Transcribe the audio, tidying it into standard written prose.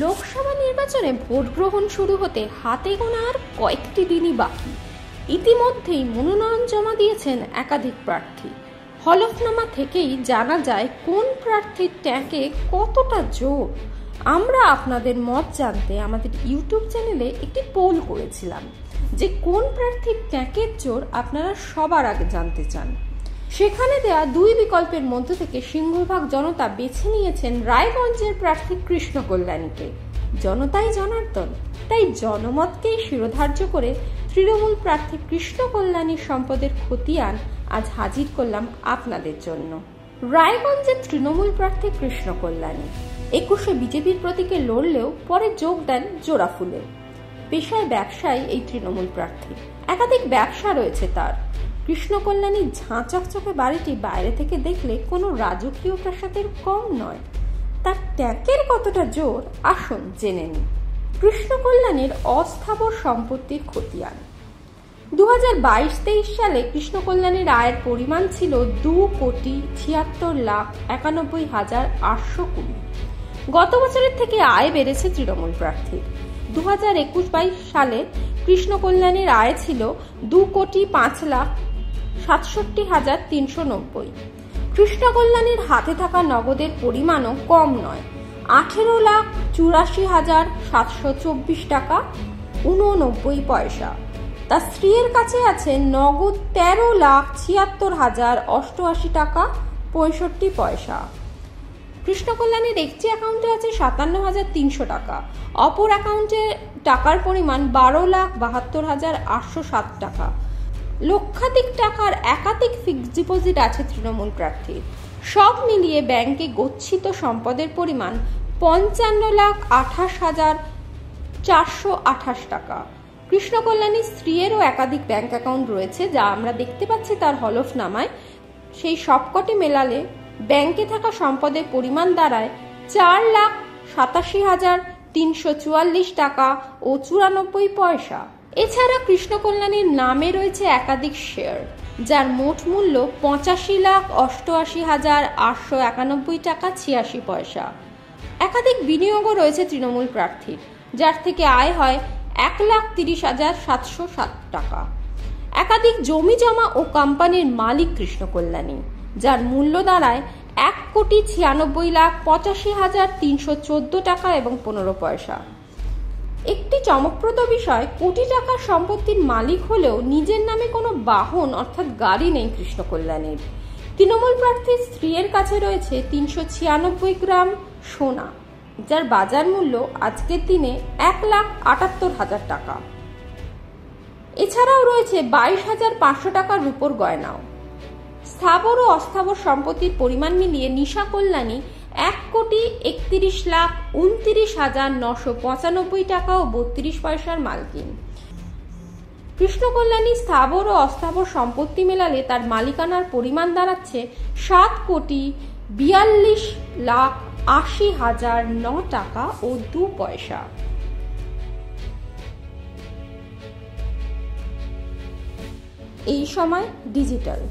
লোকসভা নির্বাচনে ভোট গ্রহণ শুরু হতে হাতে গোনা আর কয়েকটি দিনই বাকি। ইতিমধ্যেই মনোনয়ন জমা দিয়েছেন একাধিক প্রার্থী। হলফনামা থেকেই জানা যায় কোন প্রার্থীর ট্যাঙ্কে কতটা জোর। আমরা আপনাদের মত জানতে আমাদের ইউটিউব চ্যানেলে একটি পোল করেছিলাম যে কোন প্রার্থীর ট্যাঙ্কের জোর আপনারা সবার আগে জানতে চান। সেখানে দেয়া দুই বিকল্পের মধ্য থেকে সিংহভাগ জনতা বেছে নিয়েছেন রায়গঞ্জের প্রার্থী কৃষ্ণ কল্যাণীকে। জনতাই জনার্দন, তাই জনমতকেই শিরোধার্য করে তৃণমূল প্রার্থী কৃষ্ণ কল্যাণীর সম্পদের খতিয়ান আজ হাজির করলাম আপনাদের জন্য। রায়গঞ্জের তৃণমূল প্রার্থী কৃষ্ণ কল্যাণী 21-এ বিজেপির প্রতীকে লড়লেও পরে যোগ দেন জোড়াফুলে। পেশায় ব্যবসায়ী এই তৃণমূল প্রার্থী, একাধিক ব্যবসা রয়েছে তার। কৃষ্ণ কল্যাণীর ঝাঁ চকচকে বাড়িটি বাইরে থেকে দেখলে কোনো রাজকীয় প্রাসাদের কম নয়। তার ট্যাঙ্কের কতটা জোর আসুন জেনে নিন। কৃষ্ণ কল্যাণীর অস্থাবর সম্পত্তির খতিয়ান। 2022-23 সালে কৃষ্ণ কল্যাণীর আয়ের পরিমাণ ছিল 2,76,91,820। গত বছরের থেকে আয় বেড়েছে তৃণমূল প্রার্থীর। 2021-22 সালে কৃষ্ণ কল্যাণীর আয় ছিল 2,05,67,390। কৃষ্ণ কল্যাণীর হাতে থাকা নগদের পরিমাণও কম নয়, 18,84,724 টাকা 89 পয়সা। তার স্ত্রীর কাছে আছে নগদ 13,76,088 টাকা 65 পয়সা। কৃষ্ণ কল্যাণীর একটি অ্যাকাউন্টে আছে 57,300 টাকা, অপর অ্যাকাউন্টে টাকার পরিমাণ 12,72,807 টাকা। লক্ষাধিক টাকার একাধিক ফিক্সড ডিপোজিট আছে তৃণমূল প্রার্থীর। সব মিলিয়ে ব্যাংকে গচ্ছিত সম্পদের পরিমাণ 55,28,428 টাকা। কৃষ্ণ কল্যাণীর স্ত্রীরও একাধিক ব্যাংক অ্যাকাউন্ট রয়েছে, যা আমরা দেখতে পাচ্ছি তার হলফনামায়। সেই সবকটি মেলালে ব্যাংকে থাকা সম্পদের পরিমাণ দাঁড়ায় 4,87,344 টাকা ও 94 পয়সা। এছাড়া কৃষ্ণ কল্যাণীর নামে রয়েছে একাধিক শেয়ার, যার মোট মূল্য 85,88,891 টাকা 86 পয়সা। একাধিক বিনিয়োগও রয়েছে তৃণমূল প্রার্থীর, যার থেকে আয় হয় 1,30,707 টাকা। একাধিক জমি জমা ও কোম্পানির মালিক কৃষ্ণ কল্যাণী, যার মূল্য দাঁড়ায় 1,96,85,314 টাকা এবং 15 পয়সা। একটি চমকপ্রদ বিষয়, কোটি টাকার সম্পত্তির মালিক হলেও নিজের নামে কোনো বাহন অর্থাৎ গাড়ি নেই কৃষ্ণ কল্যাণীর। তৃণমূল প্রার্থীর স্ত্রীর কাছে রয়েছে 396 গ্রাম সোনা, যার বাজার মূল্য আজকের দিনে 1,78,000 টাকা। এছাড়াও রয়েছে 22,500 টাকার রূপোর গয়নাও। স্থাবর ও অস্থাবর সম্পত্তির পরিমাণ মিলিয়ে নিশা কল্যাণী 1,31,29,995 টাকা ও 32 পয়সার মালকিন। কৃষ্ণ কল্যাণী স্থাবর ও অস্থাবর সম্পত্তি মেলালে তার মালিকানার পরিমাণ দাঁড়াচ্ছে 7,42,80,009 টাকা ও 2 পয়সা। এই সময় ডিজিটাল।